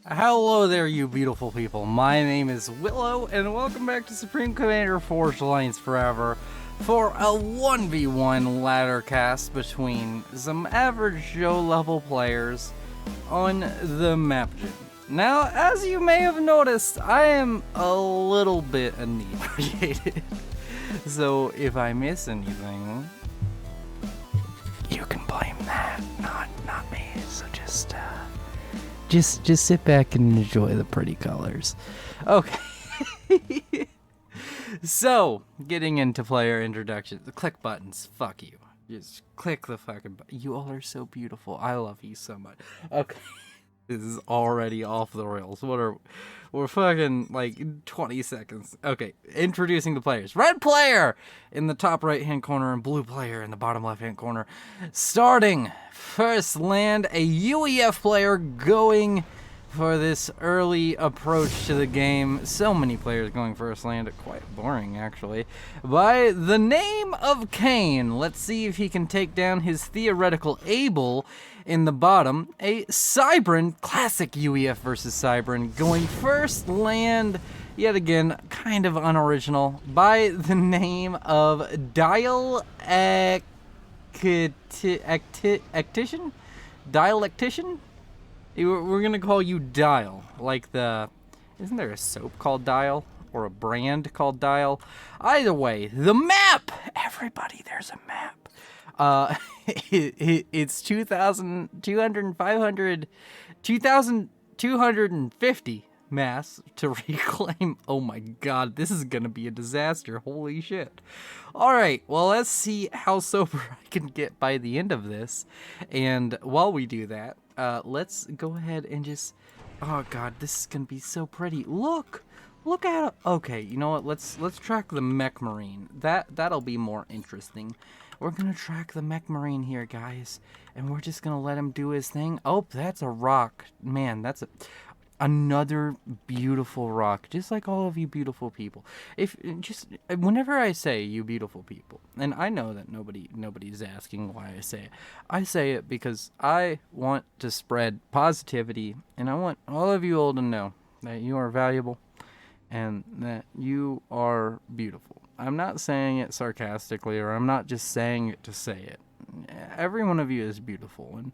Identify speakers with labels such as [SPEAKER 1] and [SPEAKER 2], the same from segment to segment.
[SPEAKER 1] Hello there, you beautiful people. My name is Willow, and welcome back to Supreme Commander Forged Alliance Forever for a 1v1 ladder cast between some average Joe level players on the mapgen. Now, as you may have noticed, I am a little bit inebriated. So if I miss anything, you can blame that, not me. So just sit back and enjoy the pretty colors. Okay. So, getting into player introductions. The click buttons. Fuck you. Just click the fucking button. You all are so beautiful. I love you so much. Okay. This is already off the rails. We're fucking like 20 seconds. Okay, introducing the players. Red player in the top right hand corner and blue player in the bottom left hand corner. Starting first land, a UEF player going for this early approach to the game. So many players going first land, quite boring actually. By the name of Kane. Let's see if he can take down his theoretical Abel in the bottom. A Cybran, classic UEF versus Cybran, going first land, yet again, kind of unoriginal, by the name of Dialectician? Dialectician? We're gonna call you Dial, like isn't there a soap called Dial? Or a brand called Dial? Either way, the map! Everybody, there's a map. It's 2,250 mass to reclaim. Oh my god, this is gonna be a disaster. Holy shit. Alright, well, let's see how sober I can get by the end of this. And while we do that, let's go ahead and just... Oh god, this is gonna be so pretty. Look at it. Okay, you know what? Let's track the Mech Marine. That'll be more interesting. We're gonna track the Mech Marine here, guys, and we're just gonna let him do his thing. Oh, that's a rock. Man, that's another beautiful rock, just like all of you beautiful people. Whenever I say you beautiful people, and I know that nobody's asking why I say it because I want to spread positivity, and I want all of you all to know that you are valuable and that you are beautiful. I'm not saying it sarcastically, or I'm not just saying it to say it. Every one of you is beautiful, and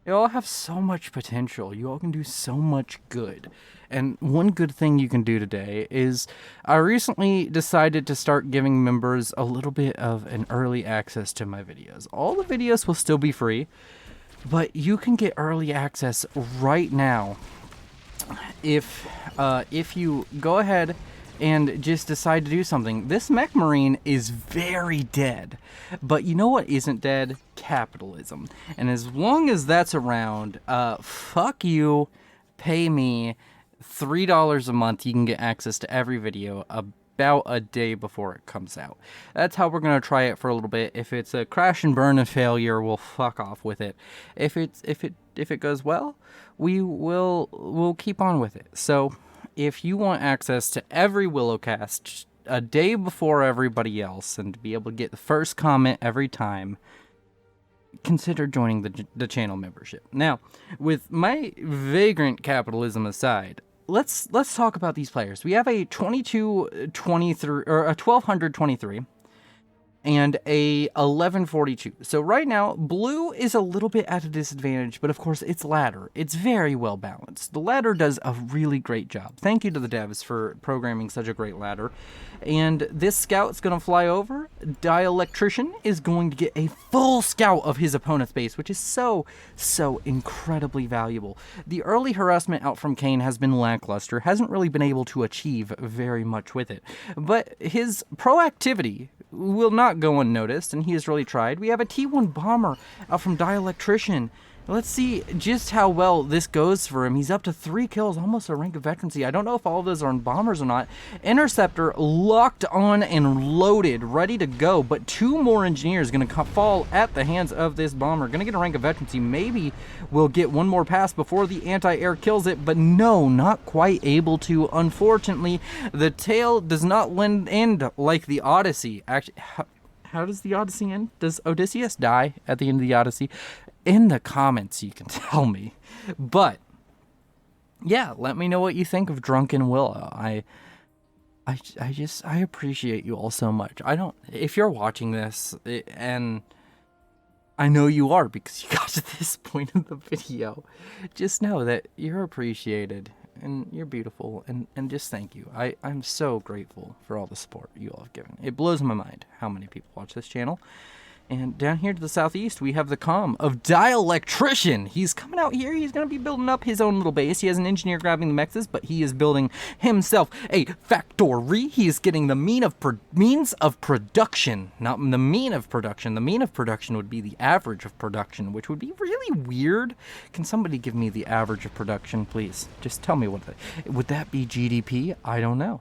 [SPEAKER 1] you all have so much potential. You all can do so much good. And one good thing you can do today is I recently decided to start giving members a little bit of an early access to my videos. All the videos will still be free, but you can get early access right now if you go ahead and just decide to do something. This Mech Marine is very dead, but you know what isn't dead? Capitalism. And as long as that's around, fuck you, pay me $3 a month. You can get access to every video about a day before it comes out. That's how we're gonna try it for a little bit. If it's a crash and burn and failure, we'll fuck off with it. If it goes well, we'll keep on with it. So if you want access to every Willow cast a day before everybody else and to be able to get the first comment every time, consider joining the channel membership. Now, with my vagrant capitalism aside, let's talk about these players. We have a 2223 or a 1223 and a 1142. So right now, blue is a little bit at a disadvantage, but of course it's ladder. It's very well balanced. The ladder does a really great job. Thank you to the devs for programming such a great ladder. And this scout's gonna fly over. Dielectrician is going to get a full scout of his opponent's base, which is so incredibly valuable. The early harassment out from Kane has been lackluster, hasn't really been able to achieve very much with it. But his proactivity will not go unnoticed, and he has really tried. We have a T1 bomber out from Dielectrician. Let's see just how well this goes for him. He's up to 3 kills, almost a rank of veterancy. I don't know if all of those are on bombers or not. Interceptor locked on and loaded, ready to go, but 2 more engineers going to fall at the hands of this bomber. Going to get a rank of veterancy. Maybe we'll get one more pass before the anti-air kills it, but no, not quite able to. Unfortunately, the tail does not end like the Odyssey. Actually, how does the Odyssey end? Does Odysseus die at the end of the Odyssey? In the comments, you can tell me. But yeah, let me know what you think of Drunken Willow. I appreciate you all so much. If you're watching this, and I know you are because you got to this point of the video, just know that you're appreciated and you're beautiful, and just thank you. I'm so grateful for all the support you all have given. It blows my mind how many people watch this channel. And down here to the southeast, we have the comm of Dielectrician. He's coming out here. He's going to be building up his own little base. He has an engineer grabbing the mexes, but he is building himself a factory. He is getting the means of production, not the mean of production. The mean of production would be the average of production, which would be really weird. Can somebody give me the average of production, please? Just tell me would that be GDP? I don't know.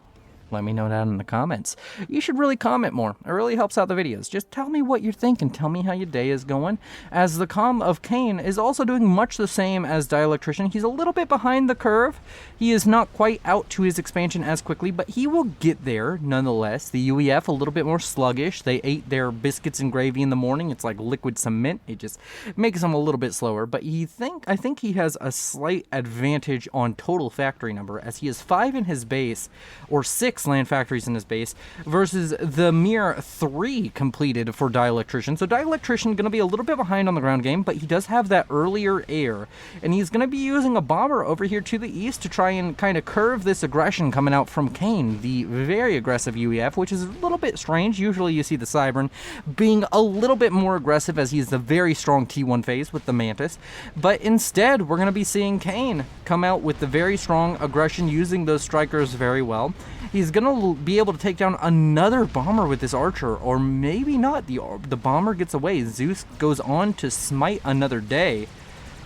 [SPEAKER 1] Let me know down in the comments. You should really comment more. It really helps out the videos. Just tell me what you're thinking. Tell me how your day is going. As the comm of Kane is also doing much the same as Dielectrician. He's a little bit behind the curve. He is not quite out to his expansion as quickly, but he will get there nonetheless. The UEF a little bit more sluggish. They ate their biscuits and gravy in the morning. It's like liquid cement. It just makes them a little bit slower. But I think he has a slight advantage on total factory number, as he has 5 in his base, or 6 land factories in his base, versus the mere 3 completed for Dielectrician. So Dielectrician going to be a little bit behind on the ground game, but he does have that earlier air, and he's going to be using a bomber over here to the east to try and kind of curve this aggression coming out from Kane, the very aggressive UEF, which is a little bit strange. Usually you see the Cybern being a little bit more aggressive, as he's the very strong T1 phase with the Mantis, but instead we're going to be seeing Kane come out with the very strong aggression, using those strikers very well. He's going to be able to take down another bomber with this archer, or maybe not. The bomber gets away. Zeus goes on to smite another day.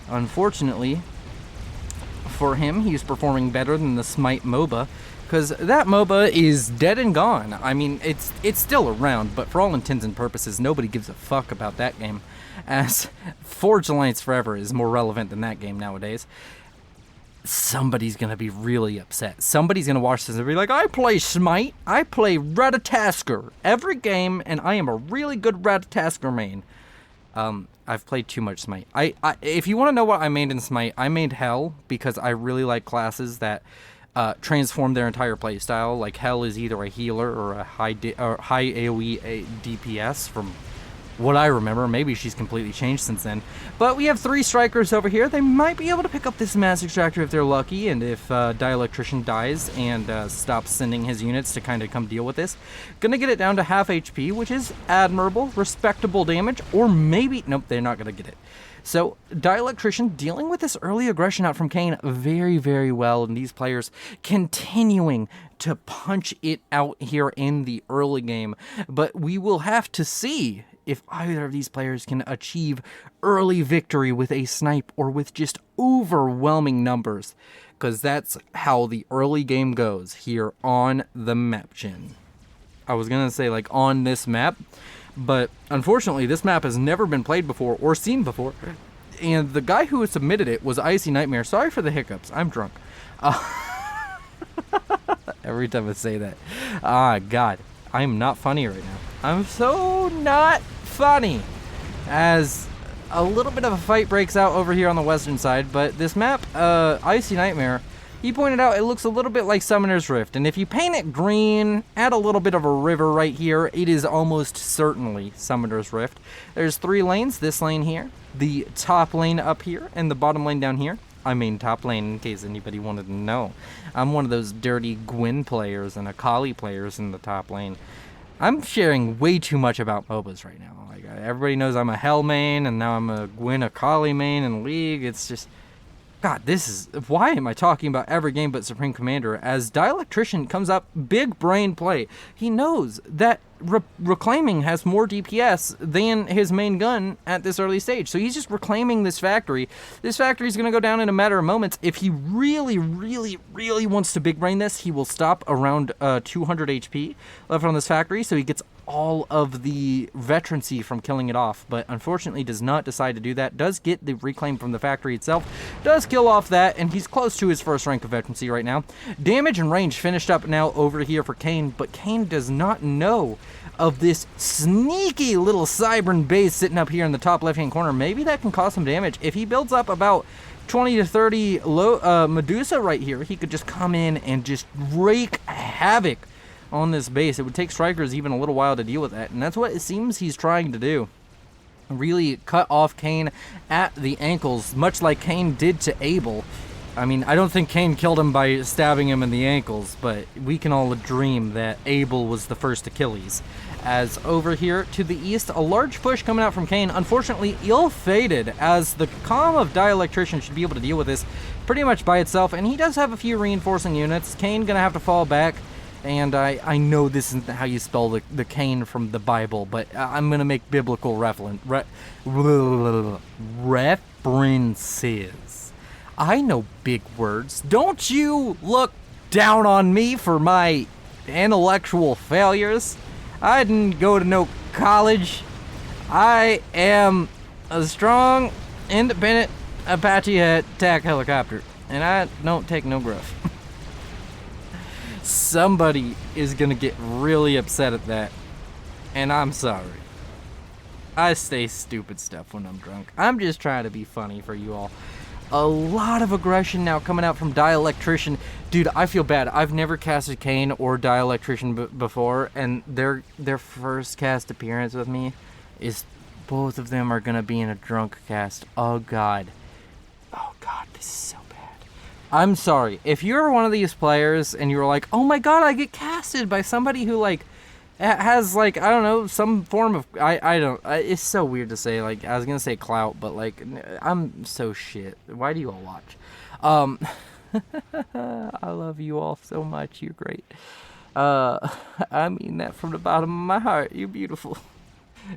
[SPEAKER 1] Unfortunately for him, he's performing better than the smite MOBA, because that MOBA is dead and gone. I mean, it's still around, but for all intents and purposes, nobody gives a fuck about that game, as Forge Alliance Forever is more relevant than that game nowadays. Somebody's going to be really upset. Somebody's going to watch this and be like, I play Smite, I play Ratatasker every game, and I am a really good Ratatasker main. I've played too much Smite. If you want to know what I made in Smite, I made Hell, because I really like classes that transform their entire playstyle. Like Hell is either a healer or a high AoE DPS from what I remember. Maybe she's completely changed since then. But we have 3 strikers over here. They might be able to pick up this mass extractor if they're lucky, and if Dielectrician dies and stops sending his units to kind of come deal with this. Gonna get it down to half HP, which is admirable, respectable damage, or maybe, nope, they're not gonna get it. So Dielectrician dealing with this early aggression out from Kane very, very well, and these players continuing to punch it out here in the early game. But we will have to see if either of these players can achieve early victory with a snipe or with just overwhelming numbers, because that's how the early game goes here on the mapgen. I was gonna say like on this map, but unfortunately this map has never been played before or seen before, and the guy who submitted it was Icy Nightmare. Sorry for the hiccups, I'm drunk. Every time I say that, God, I'm not funny right now. I'm so not funny, as a little bit of a fight breaks out over here on the western side. But this map, Icy Nightmare, he pointed out it looks a little bit like Summoner's Rift, and if you paint it green, add a little bit of a river right here, it is almost certainly Summoner's Rift. There's 3 lanes, this lane here, the top lane up here, and the bottom lane down here. I mean top lane, in case anybody wanted to know. I'm one of those dirty Gwen players and Akali players in the top lane. I'm sharing way too much about MOBAs right now. Like, everybody knows I'm a Hell main, and now I'm a Gwen Akali main in League. It's just, God, this is, why am I talking about every game but Supreme Commander? As Dielectrician comes up, big brain play. He knows that Reclaiming has more DPS than his main gun at this early stage, so he's just reclaiming this factory. This factory is going to go down in a matter of moments. If he really, really, really wants to big brain this, he will stop around 200 HP left on this factory, so he gets all of the veterancy from killing it off, but unfortunately does not decide to do that. Does get the reclaim from the factory itself, does kill off that, and he's close to his first rank of veterancy right now. Damage and range finished up now over here for Kane, but Kane does not know of this sneaky little Cybern base sitting up here in the top left hand corner. Maybe that can cause some damage if he builds up about 20 to 30 low Medusa right here, he could just come in and just wreak havoc on this base. It would take strikers even a little while to deal with that, and that's what it seems he's trying to do. Really cut off Cain at the ankles, much like Cain did to Abel. I mean, I don't think Cain killed him by stabbing him in the ankles, but we can all dream that Abel was the first Achilles. As over here to the east, a large push coming out from Cain, unfortunately ill-fated, as the Calm of Dielectrician should be able to deal with this pretty much by itself, and he does have a few reinforcing units. Cain gonna have to fall back, and I know this isn't how you spell the Cain from the Bible, but I'm gonna make biblical references. I know big words. Don't you look down on me for my intellectual failures. I didn't go to no college. I am a strong, independent Apache attack helicopter, and I don't take no gruff. Somebody is gonna get really upset at that, and I'm sorry. I say stupid stuff when I'm drunk. I'm just trying to be funny for you all. A lot of aggression now coming out from Dielectrician. Dude, I feel bad. I've never casted Cain or Dielectrician before, and their first cast appearance with me is both of them are going to be in a drunk cast. Oh, God. Oh, God, this is so bad. I'm sorry. If you're one of these players and you're like, oh, my God, I get casted by somebody who, like, has, like, I don't know, some form of, I don't, it's so weird to say, like, I was gonna say clout, but, like, I'm so shit. Why do you all watch? I love you all so much. You're great. I mean that from the bottom of my heart. You're beautiful.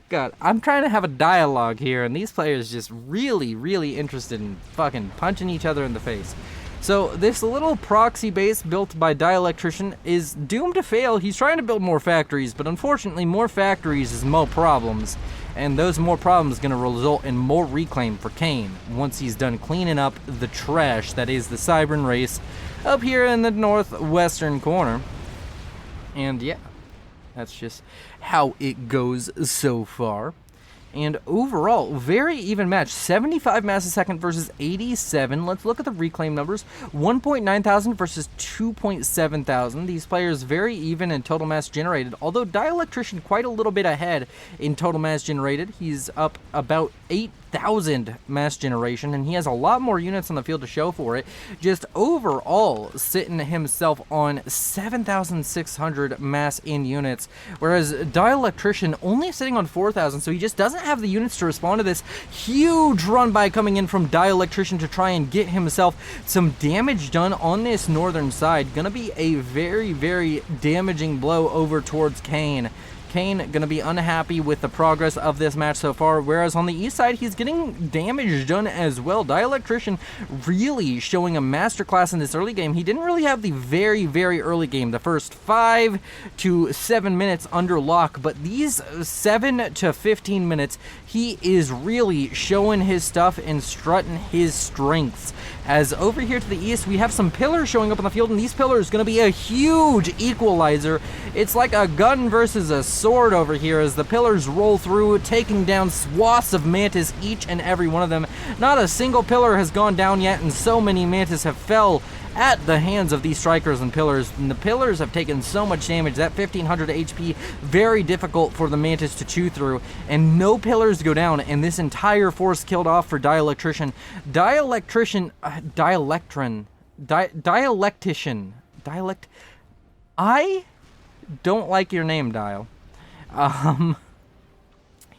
[SPEAKER 1] God, I'm trying to have a dialogue here, and these players just really, really interested in fucking punching each other in the face. So this little proxy base built by Dielectrician is doomed to fail. He's trying to build more factories, but unfortunately more factories is more problems. And those more problems going to result in more reclaim for Cain once he's done cleaning up the trash that is the Cybran race up here in the northwestern corner. And yeah, that's just how it goes so far. And overall, very even match. 75 mass a second versus 87. Let's look at the reclaim numbers. 1.9 thousand versus 2.7 thousand. These players very even in total mass generated. Although Dielectrician quite a little bit ahead in total mass generated. He's up about 8,000 mass generation, and he has a lot more units on the field to show for it. Just overall sitting himself on 7,600 mass in units, whereas Dielectrician only sitting on 4,000, so he just doesn't have the units to respond to this huge run by coming in from Dielectrician to try and get himself some damage done on this northern side. Gonna be a very, very damaging blow over towards Cain. Cain going to be unhappy with the progress of this match so far, whereas on the east side, he's getting damage done as well. Dielectrician really showing a masterclass in this early game. He didn't really have the very, very early game, the first 5 to 7 minutes under lock, but these 7 to 15 minutes, he is really showing his stuff and strutting his strengths. As over here to the east, we have some pillars showing up on the field, and these pillars going to be a huge equalizer. It's like a gun versus a sword over here as the pillars roll through, taking down swaths of mantis, each and every one of them. Not a single pillar has gone down yet, and so many mantis have fell at the hands of these strikers and the pillars have taken so much damage. That 1500 HP, very difficult for the mantis to chew through, and no pillars go down, and this entire force killed off for Dielectrician. I don't like your name, Dial.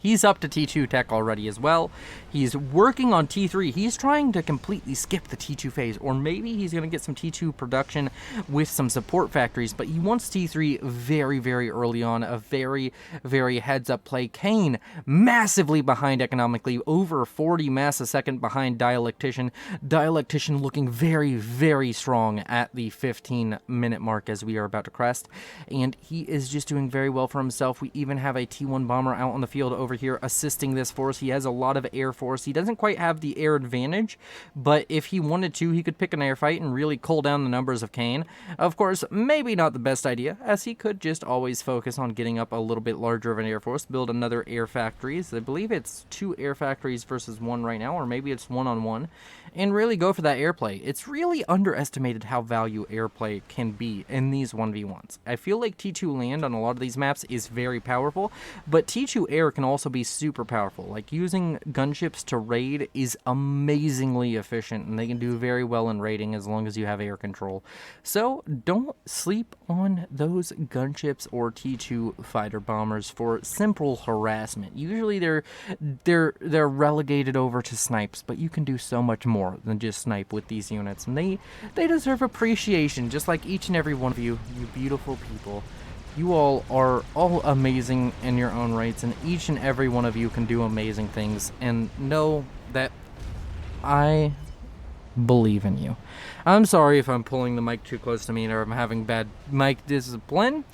[SPEAKER 1] He's up to T2 tech already as well. He's working on T3. He's trying to completely skip the T2 phase, or maybe he's going to get some T2 production with some support factories, but he wants T3 very, very early on, a very, very heads-up play. Cain massively behind economically, over 40 mass a second behind Dielectrician. Dielectrician looking very, very strong at the 15-minute mark as we are about to crest, and he is just doing very well for himself. We even have a T1 bomber out on the field over here assisting this force. He has a lot of air force. He doesn't quite have the air advantage, but if he wanted to, he could pick an air fight and really cull down the numbers of Cain. Of course, maybe not the best idea, as he could just always focus on getting up a little bit larger of an air force, build another air factories. I believe it's 2 air factories versus 1 right now, or maybe it's 1-on-1. and really go for that airplay. It's really underestimated how value airplay can be in these 1v1s. I feel like T2 land on a lot of these maps is very powerful, but T2 air can also be super powerful. Like, using gunships to raid is amazingly efficient, and they can do very well in raiding as long as you have air control. So don't sleep on those gunships or T2 fighter bombers for simple harassment. Usually they're relegated over to snipes, but you can do so much more than just snipe with these units, and they deserve appreciation, just like each and every one of you beautiful people. You all are all amazing in your own rights, and each and every one of you can do amazing things, and know that I believe in you. I'm sorry if I'm pulling the mic too close to me or I'm having bad mic discipline.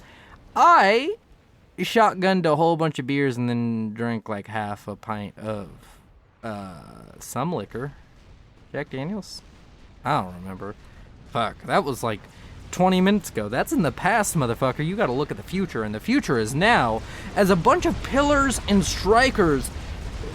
[SPEAKER 1] I shotgunned a whole bunch of beers and then drank like half a pint of some liquor. Jack Daniels? I don't remember. Fuck, that was like 20 minutes ago. That's in the past, motherfucker. You gotta look at the future, and the future is now, as a bunch of pillars and strikers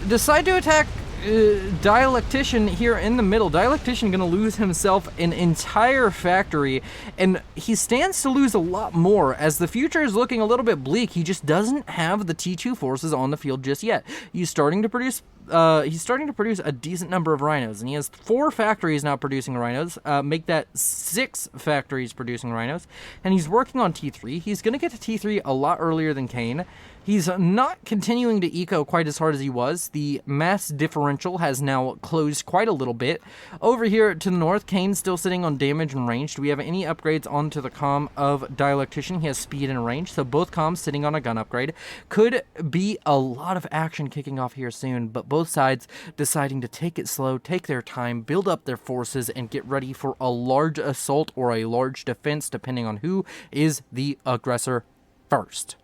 [SPEAKER 1] decide to attack Dialectician here in the middle. Dialectician gonna lose himself an entire factory, and he stands to lose a lot more as the future is looking a little bit bleak. He just doesn't have the T2 forces on the field just yet. He's starting to produce a decent number of rhinos, and he has 4 factories now producing rhinos. Make that 6 factories producing rhinos, and he's working on T3. He's gonna get to T3 a lot earlier than Kane. He's not continuing to eco quite as hard as he was. The mass differential has now closed quite a little bit. Over here to the north, Kane's still sitting on damage and range. Do we have any upgrades onto the comm of Dialectician? He has speed and range, so both comms sitting on a gun upgrade. Could be a lot of action kicking off here soon, but both sides deciding to take it slow, take their time, build up their forces, and get ready for a large assault or a large defense, depending on who is the aggressor first.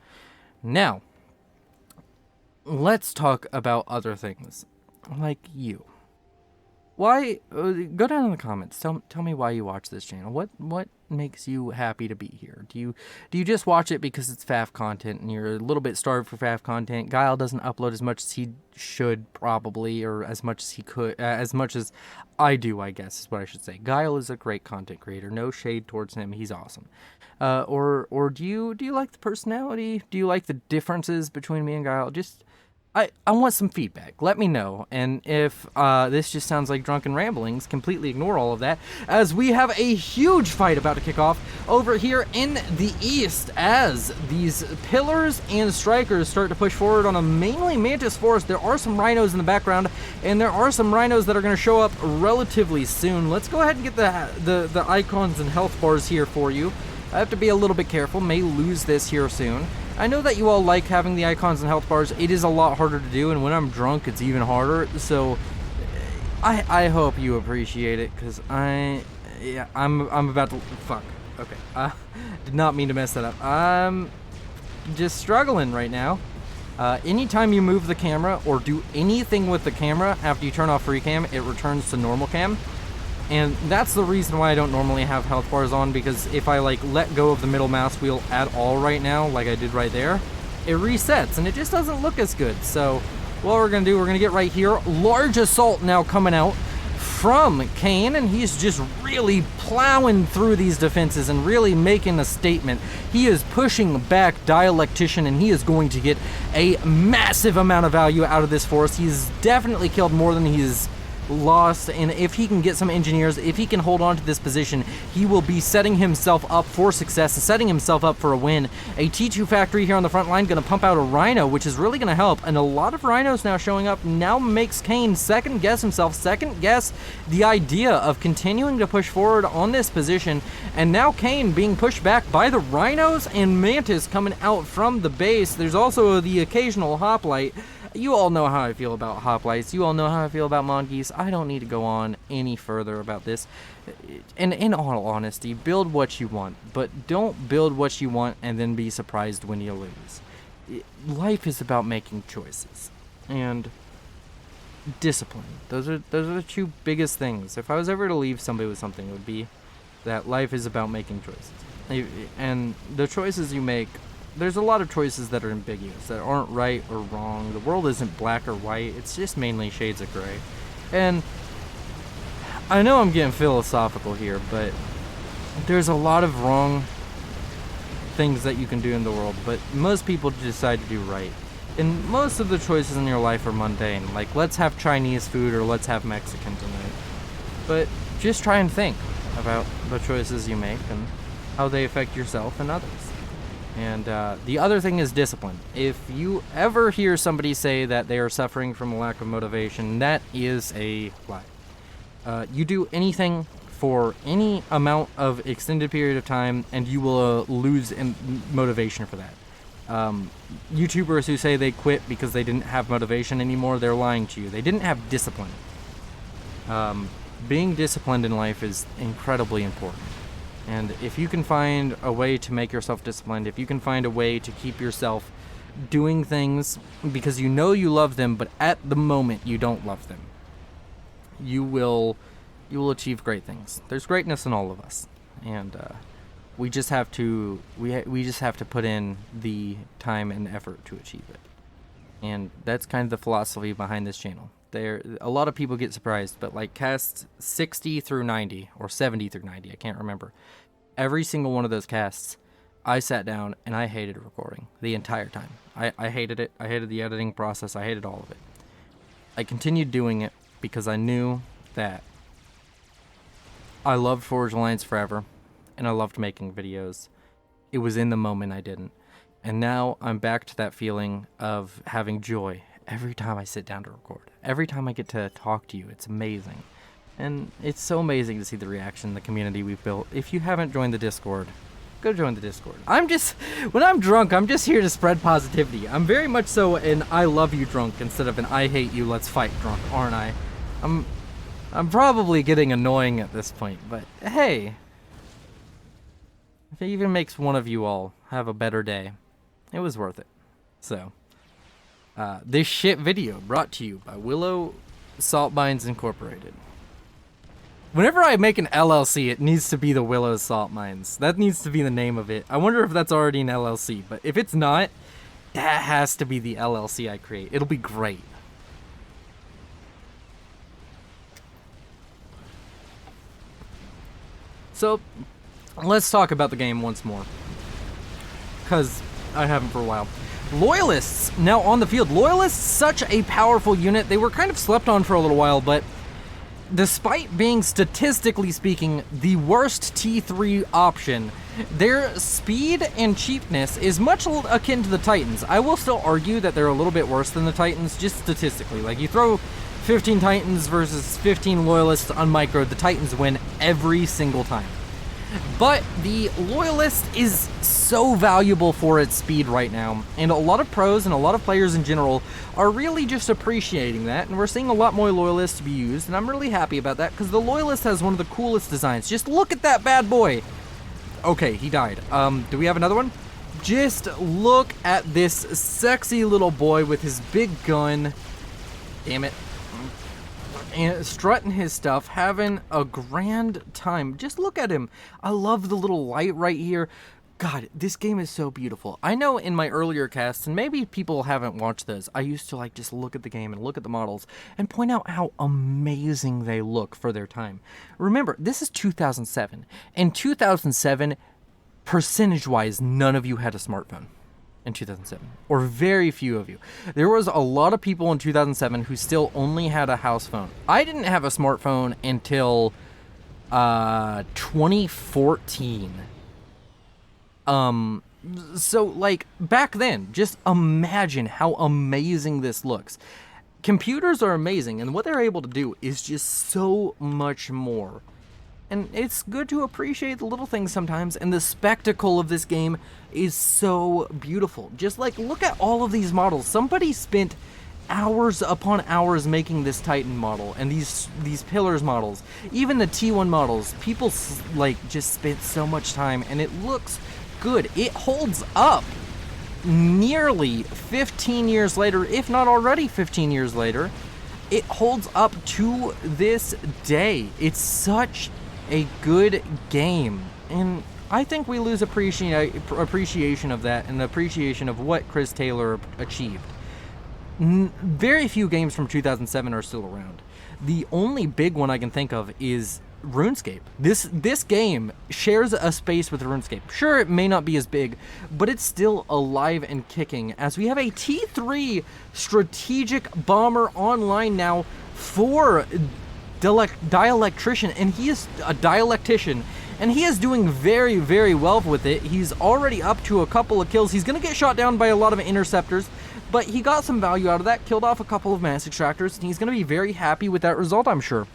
[SPEAKER 1] Now, let's talk about other things, like you. Why? Go down in the comments. Tell me why you watch this channel. What makes you happy to be here? Do you just watch it because it's FAF content and you're a little bit starved for FAF content? Guile doesn't upload as much as he should, probably, or as much as he could, as much as I do, I guess is what I should say. Guile is a great content creator. No shade towards him. He's awesome. Or do you like the personality? Do you like the differences between me and Guile? I want some feedback. Let me know. And if this just sounds like drunken ramblings, completely ignore all of that, as we have a huge fight about to kick off over here in the east as these pillars and strikers start to push forward on a mainly Mantis forest. There are some rhinos in the background, and there are some rhinos that are going to show up relatively soon. Let's go ahead and get the icons and health bars here for you. I have to be a little bit careful. May lose this here soon. I know that you all like having the icons and health bars. It is a lot harder to do, and when I'm drunk, it's even harder. So I hope you appreciate it, because I'm about to fuck. Okay, did not mean to mess that up. I'm just struggling right now. Anytime you move the camera or do anything with the camera after you turn off free cam, it returns to normal cam. And that's the reason why I don't normally have health bars on, because if I like let go of the middle mouse wheel at all right now, like I did right there, it resets and it just doesn't look as good. So what we're gonna do, we're gonna get right here. Large assault now coming out from Kane, and he's just really plowing through these defenses and really making a statement. He is pushing back Dialectician, and he is going to get a massive amount of value out of this force. He's definitely killed more than he's lost, and if he can get some engineers, if he can hold on to this position, he will be setting himself up for success and setting himself up for a win. A T2 factory here on the front line going to pump out a rhino, which is really going to help, and a lot of rhinos now showing up now makes Kane second guess himself, second guess the idea of continuing to push forward on this position. And now Kane being pushed back by the rhinos and Mantis coming out from the base. There's also the occasional hoplite. You all know how I feel about hoplites. You all know how I feel about monkeys. I don't need to go on any further about this. And in all honesty, build what you want, but don't build what you want and then be surprised when you lose. Life is about making choices and discipline. Those are the two biggest things. If I was ever to leave somebody with something, it would be that life is about making choices. And the choices you make, there's a lot of choices that are ambiguous, that aren't right or wrong. The world isn't black or white. It's just mainly shades of gray. And I know I'm getting philosophical here, but there's a lot of wrong things that you can do in the world, but most people decide to do right. And most of the choices in your life are mundane, like let's have Chinese food or let's have Mexican tonight. But just try and think about the choices you make and how they affect yourself and others. And the other thing is discipline. If you ever hear somebody say that they are suffering from a lack of motivation, that is a lie. You do anything for any amount of extended period of time and you will lose motivation for that. YouTubers who say they quit because they didn't have motivation anymore, they're lying to you. They didn't have discipline. Being disciplined in life is incredibly important. And if you can find a way to make yourself disciplined, if you can find a way to keep yourself doing things because you know you love them, but at the moment you don't love them, you will achieve great things. There's greatness in all of us, and we just have to put in the time and effort to achieve it. And that's kind of the philosophy behind this channel. A lot of people get surprised, but like casts 60 through 90 or 70 through 90, I can't remember. Every single one of those casts, I sat down and I hated recording the entire time. I hated it. I hated the editing process. I hated all of it. I continued doing it because I knew that I loved Forge Alliance forever and I loved making videos. It was in the moment I didn't. And now I'm back to that feeling of having joy every time I sit down to record. Every time I get to talk to you, it's amazing. And it's so amazing to see the reaction, the community we've built. If you haven't joined the Discord, go join the Discord. When I'm drunk, I'm just here to spread positivity. I'm very much so an I love you drunk instead of an I hate you, let's fight drunk, aren't I? I'm probably getting annoying at this point, but hey, if it even makes one of you all have a better day, it was worth it. So, this shit video brought to you by Willow Salt Mines Incorporated. Whenever I make an LLC, it needs to be the Willow Salt Mines. That needs to be the name of it. I wonder if that's already an LLC, but if it's not, that has to be the LLC I create. It'll be great. So, let's talk about the game once more, because I haven't for a while. Loyalists, now on the field. Loyalists, such a powerful unit. They were kind of slept on for a little while, but despite being, statistically speaking, the worst T3 option, their speed and cheapness is much akin to the Titans. I will still argue that they're a little bit worse than the Titans, just statistically. Like, you throw 15 Titans versus 15 Loyalists on Micro, the Titans win every single time. But the Loyalist is so valuable for its speed right now, and a lot of pros and a lot of players in general are really just appreciating that, and we're seeing a lot more Loyalists to be used, and I'm really happy about that, because the Loyalist has one of the coolest designs. Just look at that bad boy! Okay, he died. Do we have another one? Just look at this sexy little boy with his big gun. Damn it. And strutting his stuff, having a grand time. Just look at him. I love the little light right here. God, this game is so beautiful. I know in my earlier casts, and maybe people haven't watched those, I used to like just look at the game and look at the models and point out how amazing they look for their time. Remember, this is 2007. In 2007, percentage-wise, none of you had a smartphone. In 2007, or very few of you. There was a lot of people in 2007 who still only had a house phone. I didn't have a smartphone until 2014. So like back then, just imagine how amazing this looks. Computers are amazing, and what they're able to do is just so much more. And it's good to appreciate the little things sometimes, and the spectacle of this game is so beautiful. Just like, look at all of these models. Somebody spent hours upon hours making this Titan model, and these Pillars models. Even the T1 models, people like just spent so much time, and it looks good. It holds up nearly 15 years later, if not already 15 years later. It holds up to this day. It's such a good game, and I think we lose appreciation of that and appreciation of what Chris Taylor achieved. Very few games from 2007 are still around. The only big one I can think of is RuneScape. This game shares a space with RuneScape. Sure, it may not be as big, but it's still alive and kicking, as we have a T3 strategic bomber online now for Dielectrician, and he is a Dialectician, and he is doing very, very well with it. He's already up to a couple of kills. He's going to get shot down by a lot of interceptors, but he got some value out of that, killed off a couple of mass extractors, and he's going to be very happy with that result, I'm sure.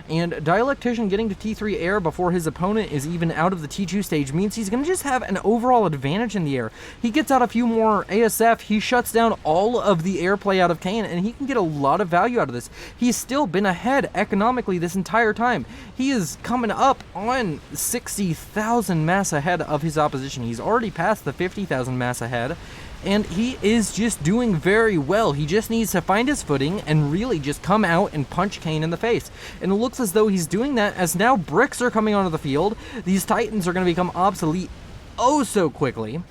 [SPEAKER 1] And Dialectician getting to T3 air before his opponent is even out of the T2 stage means he's going to just have an overall advantage in the air. He gets out a few more ASF, he shuts down all of the airplay out of Kane, and he can get a lot of value out of this. He's still been ahead economically this entire time. He is coming up on 60,000 mass ahead of his opposition. He's already passed the 50,000 mass ahead, and he is just doing very well. He just needs to find his footing and really just come out and punch Kane in the face. And it looks as though he's doing that, as now bricks are coming onto the field. These Titans are going to become obsolete oh so quickly.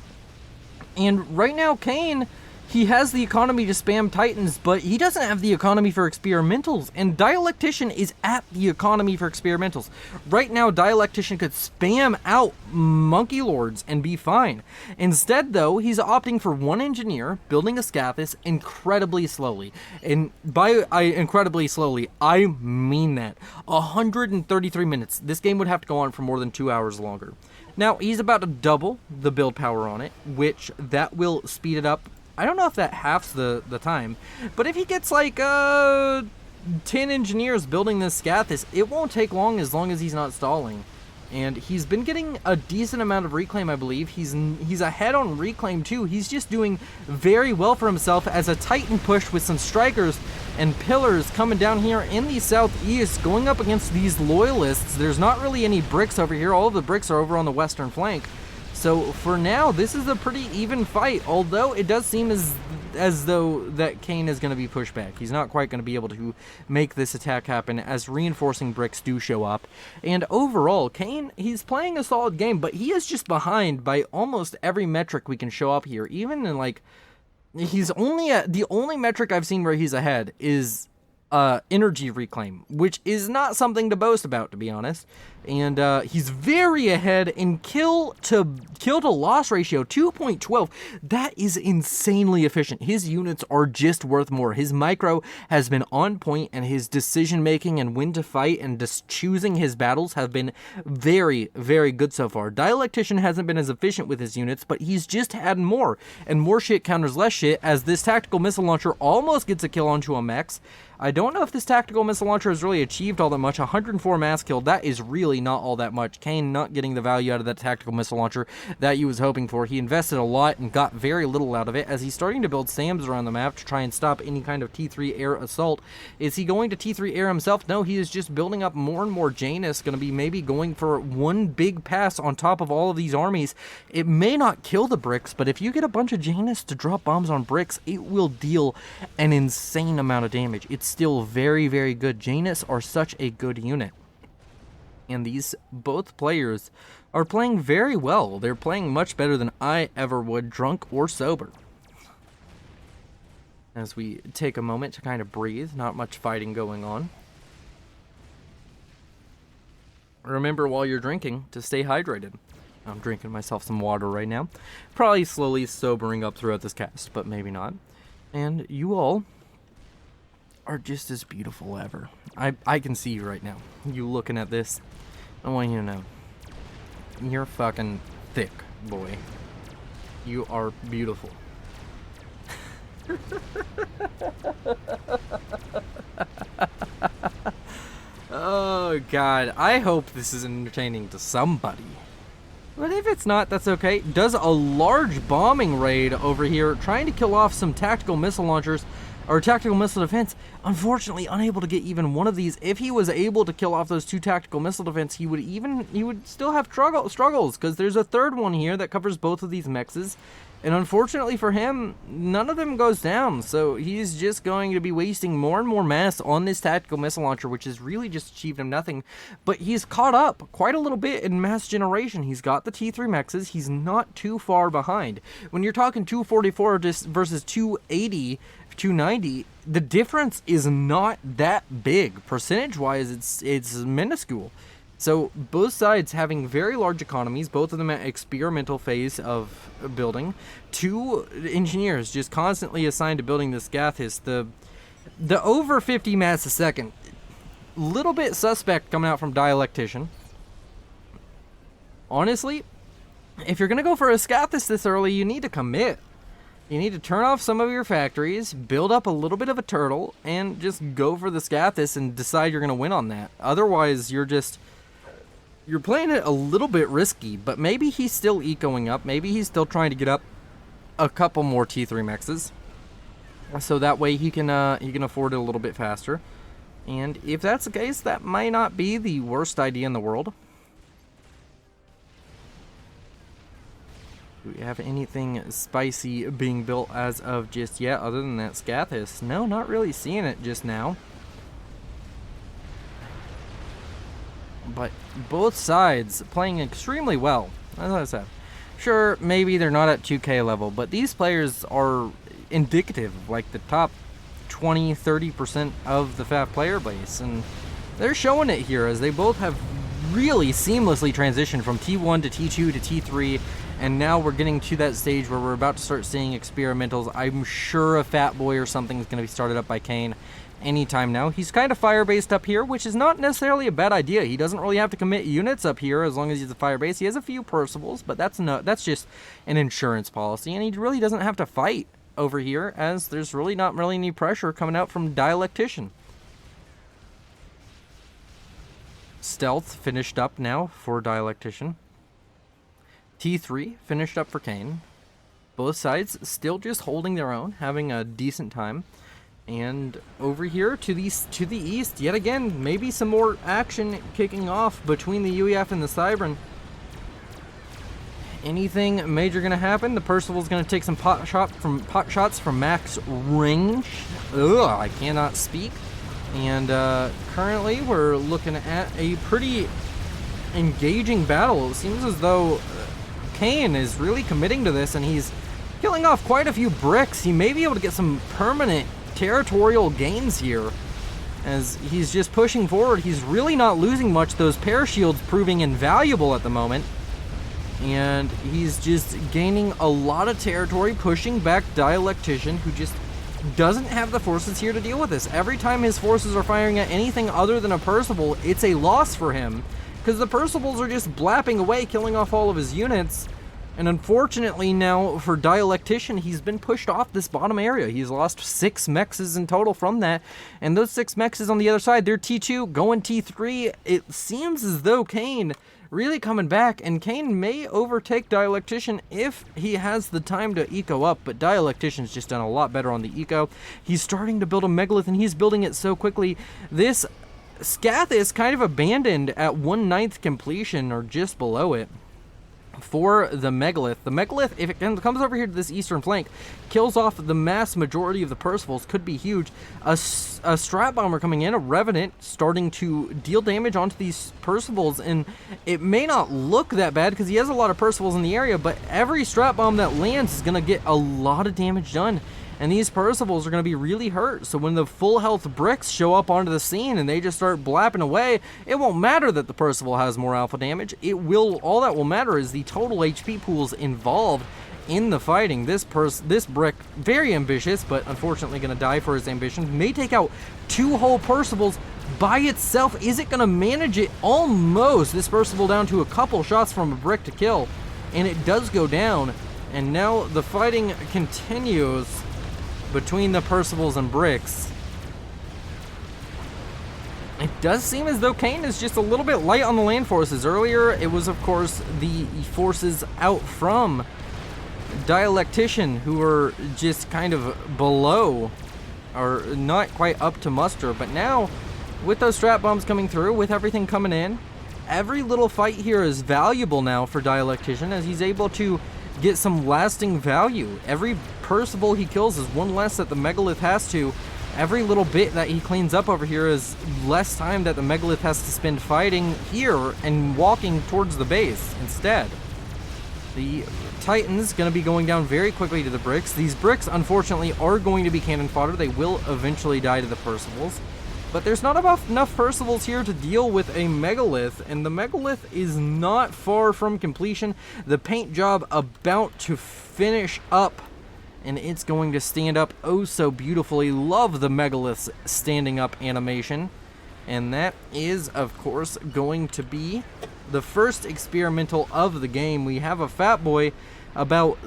[SPEAKER 1] And right now, Kane, he has the economy to spam Titans, but he doesn't have the economy for experimentals, and Dialectician is at the economy for experimentals. Right now, Dialectician could spam out Monkey Lords and be fine. Instead, though, he's opting for one engineer, building a Scathis incredibly slowly. And by incredibly slowly, I mean that. 133 minutes. This game would have to go on for more than 2 hours longer. Now, he's about to double the build power on it, which that will speed it up. I don't know if that halves the time, but if he gets like 10 engineers building this Scathis, it won't take long as he's not stalling. And he's been getting a decent amount of reclaim, I believe. He's ahead on reclaim too. He's just doing very well for himself as a Titan push with some strikers and pillars coming down here in the southeast, going up against these loyalists. There's not really any bricks over here. All of the bricks are over on the western flank. So for now, this is a pretty even fight, although it does seem as though that Kane is going to be pushed back. He's not quite going to be able to make this attack happen, as reinforcing bricks do show up. And overall, Kane, he's playing a solid game, but he is just behind by almost every metric we can show up here. Even in like, he's only at, the only metric I've seen where he's ahead is energy reclaim, which is not something to boast about, to be honest. And he's very ahead in kill to loss ratio, 2.12. That is insanely efficient. His units are just worth more. His micro has been on point, and his decision making and when to fight and just choosing his battles have been very, very good so far. Dialectician hasn't been as efficient with his units, but he's just had more, and more shit counters less shit, as this tactical missile launcher almost gets a kill onto a mechs. I don't know if this tactical missile launcher has really achieved all that much. 104 mass killed, that is really not all that much. Kane not getting the value out of that tactical missile launcher that he was hoping for. He invested a lot and got very little out of it, as he's starting to build SAMs around the map to try and stop any kind of T3 air assault. Is he going to T3 air himself? No, he is just building up more and more Janus, going to be maybe going for one big pass on top of all of these armies. It may not kill the bricks, but if you get a bunch of Janus to drop bombs on bricks, it will deal an insane amount of damage. It's still very, very good. Janus are such a good unit. And these both players are playing very well. They're playing much better than I ever would, drunk or sober. As we take a moment to kind of breathe, not much fighting going on. Remember while you're drinking to stay hydrated. I'm drinking myself some water right now. Probably slowly sobering up throughout this cast, but maybe not. And you all are just as beautiful ever. I can see you right now. You looking at this. I want you to know. You're fucking thick, boy. You are beautiful. Oh god, I hope this is entertaining to somebody. But if it's not, that's okay. Does a large bombing raid over here, trying to kill off some tactical missile launchers, or tactical missile defense. Unfortunately, unable to get even one of these. If he was able to kill off those two tactical missile defense, he would still have struggles, because there's a third one here that covers both of these mexes. And unfortunately for him, none of them goes down, so he's just going to be wasting more and more mass on this tactical missile launcher, which has really just achieved him nothing. But he's caught up quite a little bit in mass generation. He's got the T3 mexes. He's not too far behind. When you're talking 244 versus 280, 290, the difference is not that big. Percentage-wise, it's minuscule. So both sides having very large economies, both of them at experimental phase of building. 2 engineers just constantly assigned to building this Gathis. The over 50 mats a second, little bit suspect coming out from Dialectician. Honestly, if you're going to go for a Scathis this early, you need to commit. You need to turn off some of your factories, build up a little bit of a turtle, and just go for the Scathis and decide you're going to win on that. Otherwise, you're playing it a little bit risky, but maybe he's still ecoing up. Maybe he's still trying to get up a couple more T3 mexes, so that way he can afford it a little bit faster. And if that's the case, that might not be the worst idea in the world. Do we have anything spicy being built as of just yet, other than that Scathis? No, not really seeing it just now. But both sides playing extremely well, as I said. Sure, maybe they're not at 2K level, but these players are indicative of like the top 20-30% of the FAF player base, and they're showing it here as they both have really seamlessly transitioned from T1 to T2 to T3, and now we're getting to that stage where we're about to start seeing experimentals. I'm sure a Fat Boy or something is going to be started up by Kane anytime now. He's kind of fire-based up here, which is not necessarily a bad idea. He doesn't really have to commit units up here as long as he's a fire-base. He has a few Percivals, but that's just an insurance policy, and he really doesn't have to fight over here, as there's really not really any pressure coming out from Dialectician. Stealth finished up now for Dialectician. T3 finished up for Kane. Both sides still just holding their own, having a decent time. And over here to the east, yet again, maybe some more action kicking off between the UEF and the Cybran. Anything major gonna happen? The Percival's gonna take some pot shots from max range. Ugh, I cannot speak. And currently we're looking at a pretty engaging battle. It seems as though Kane is really committing to this, and he's killing off quite a few bricks. He may be able to get some permanent territorial gains here as he's just pushing forward. He's really not losing much. Those parashields proving invaluable at the moment, and he's just gaining a lot of territory, pushing back Dialectician, who just doesn't have the forces here to deal with this. Every time his forces are firing at anything other than a Percival, it's a loss for him, because the Percivals are just blapping away, killing off all of his units. And unfortunately now for Dialectician, he's been pushed off this bottom area. He's lost 6 mexes in total from that. And those 6 mexes on the other side, they're T2 going T3. It seems as though Kane really coming back, and Kane may overtake Dialectician if he has the time to eco up, but Dialectician's just done a lot better on the eco. He's starting to build a megalith, and he's building it so quickly. This Scath is kind of abandoned at 1/9 completion, or just below it, for the megalith. The megalith, if it comes over here to this eastern flank, kills off the mass majority of the Percivals. Could be huge. A strat bomber coming in, a revenant starting to deal damage onto these Percivals, and it may not look that bad because he has a lot of Percivals in the area, but every strat bomb that lands is going to get a lot of damage done, and these Percivals are going to be really hurt. So when the full health bricks show up onto the scene and they just start blapping away, it won't matter that the Percival has more alpha damage. All that will matter is the total HP pools involved in the fighting. This brick, very ambitious, but unfortunately going to die for his ambition. May take out 2 whole Percivals by itself. Is it going to manage it? Almost. This Percival down to a couple shots from a brick to kill, and it does go down. And now the fighting continues between the Percivals and bricks. It does seem as though Kane is just a little bit light on the land forces. Earlier, it was, of course, the forces out from Dialectician who were just kind of below, or not quite up to muster. But now, with those strat bombs coming through, with everything coming in, every little fight here is valuable now for Dialectician, as he's able to get some lasting value. Every Percival he kills is one less that the megalith has to. Every little bit that he cleans up over here is less time that the megalith has to spend fighting here and walking towards the base instead. The Titan's going to be going down very quickly to the bricks. These bricks, unfortunately, are going to be cannon fodder. They will eventually die to the Percivals. But there's not enough Percivals here to deal with a Megalith, and the Megalith is not far from completion. The paint job about to finish up, and it's going to stand up oh so beautifully. Love the Megalith's standing up animation. And that is, of course, going to be the first experimental of the game. We have a Fat Boy about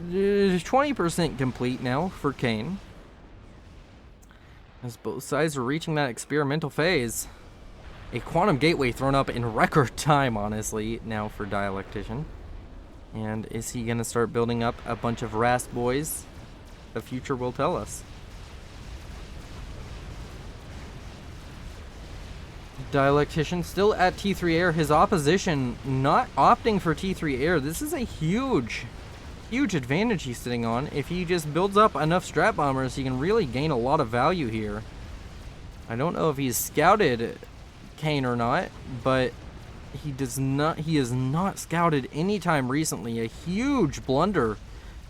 [SPEAKER 1] 20% complete now for Kane, as both sides are reaching that experimental phase. A Quantum Gateway thrown up in record time, honestly, now for Dialectician. And is he going to start building up a bunch of Rast Boys? The future will tell us. Dialectician still at T3 Air. His opposition not opting for T3 Air. This is a huge advantage he's sitting on. If he just builds up enough Strat Bombers, he can really gain a lot of value here. I don't know if he's scouted Kane or not, but he has not scouted anytime recently. A huge blunder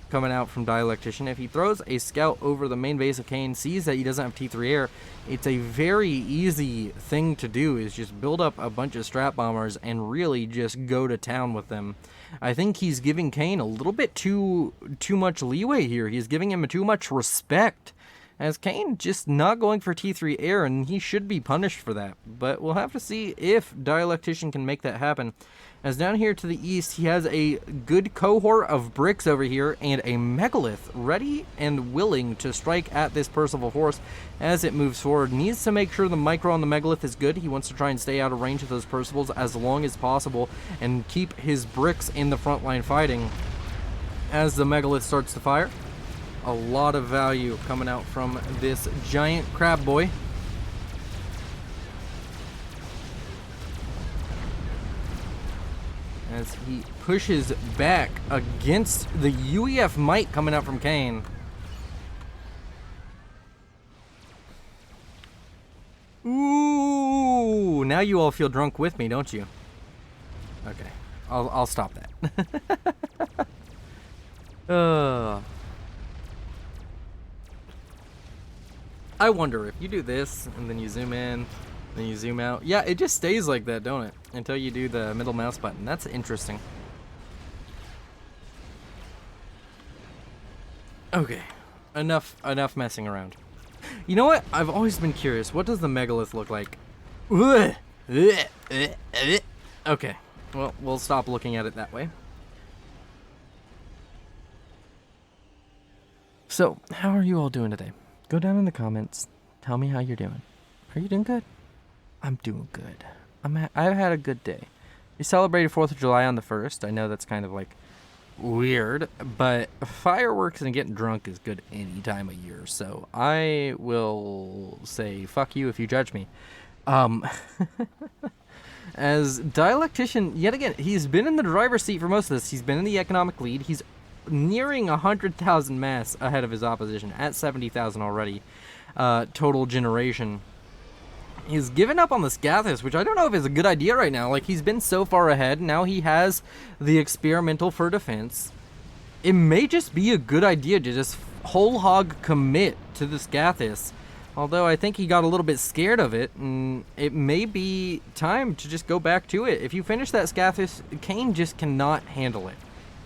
[SPEAKER 1] coming out from Dialectician. If he throws a scout over the main base of Kane, sees that he doesn't have T3 Air, it's a very easy thing to do, is just build up a bunch of Strat Bombers and really just go to town with them. I think he's giving Kane a little bit too much leeway here. He's giving him too much respect, as Kane just not going for T3 Air, and he should be punished for that. But we'll have to see if Dialectician can make that happen. As down here to the east, he has a good cohort of bricks over here and a Megalith ready and willing to strike at this Percival horse as it moves forward. Needs to make sure the micro on the Megalith is good. He wants to try and stay out of range of those Percivals as long as possible and keep his bricks in the front line fighting. As the Megalith starts to fire, a lot of value coming out from this giant crab boy. As he pushes back against the UEF might coming out from Kane. Ooh, now you all feel drunk with me, don't you? Okay, I'll stop that. I wonder if you do this and then you zoom in, then you zoom out. Yeah, it just stays like that, don't it? Until you do the middle mouse button. That's interesting. Okay, enough messing around. You know what? I've always been curious. What does the Megalith look like? Okay, well, we'll stop looking at it that way. So, how are you all doing today? Go down in the comments. Tell me how you're doing. Are you doing good? I'm doing good. I've had a good day. We celebrated 4th of July on the 1st. I know that's kind of like weird, but fireworks and getting drunk is good any time of year. So I will say fuck you if you judge me. As Dialectician, yet again, he's been in the driver's seat for most of this. He's been in the economic lead. He's nearing 100,000 mass ahead of his opposition at 70,000 already. Total generation. He's given up on the Scathus, which I don't know if is a good idea right now. Like, he's been so far ahead. Now he has the experimental for defense. It may just be a good idea to just whole hog commit to the Scathus. Although I think he got a little bit scared of it, and it may be time to just go back to it. If you finish that Scathus, Kane just cannot handle it.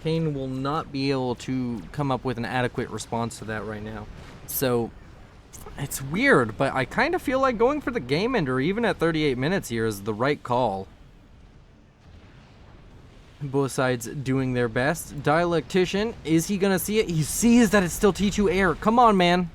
[SPEAKER 1] Kane will not be able to come up with an adequate response to that right now. So it's weird, but I kind of feel like going for the game ender, even at 38 minutes here, is the right call. Both sides doing their best. Dialectician, is he gonna see it? He sees that it's still T2 air. Come on, man.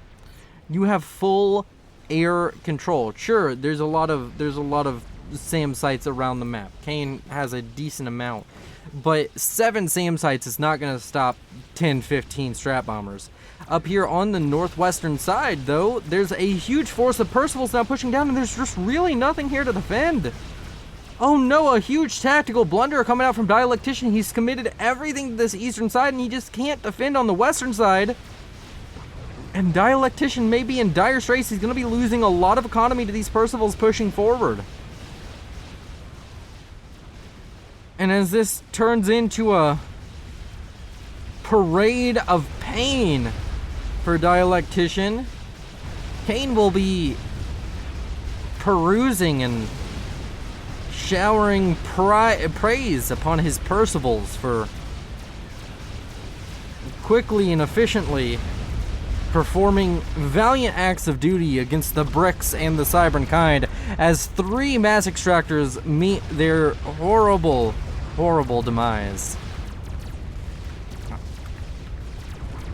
[SPEAKER 1] You have full air control. Sure, there's a lot of SAM sites around the map. Kane has a decent amount, but 7 SAM sites is not gonna stop 10, 15 Strat Bombers. Up here on the northwestern side, though, there's a huge force of Percivals now pushing down, and there's just really nothing here to defend. Oh no, a huge tactical blunder coming out from Dialectician. He's committed everything to this eastern side, and he just can't defend on the western side. And Dialectician may be in dire straits. He's going to be losing a lot of economy to these Percivals pushing forward. And as this turns into a parade of pain for Dialectician. Kane will be perusing and showering praise upon his Percivals for quickly and efficiently performing valiant acts of duty against the Bricks and the Cybran kind as 3 mass extractors meet their horrible, horrible demise.